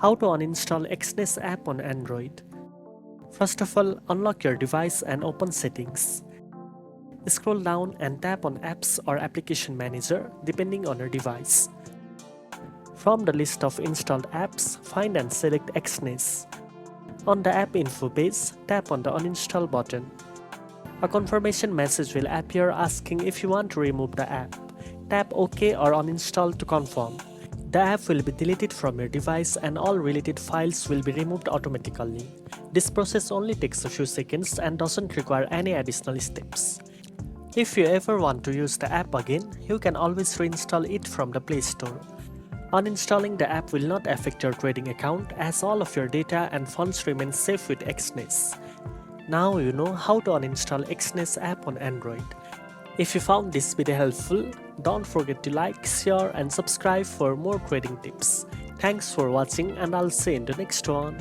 How to uninstall Exness app on Android. First of all, unlock your device and open Settings. Scroll down and tap on Apps or Application Manager depending on your device. From the list of installed apps, find and select Exness. On the app info page, tap on the uninstall button. A confirmation message will appear asking if you want to remove the app. Tap OK or uninstall to confirm. The app will be deleted from your device and all related files will be removed automatically. This process only takes a few seconds and doesn't require any additional steps. If you ever want to use the app again, you can always reinstall it from the Play Store. Uninstalling the app will not affect your trading account as all of your data and funds remain safe with Exness. Now you know how to uninstall Exness app on Android. If you found this video helpful, don't forget to like, share and subscribe for more trading tips. Thanks for watching and I'll see you in the next one.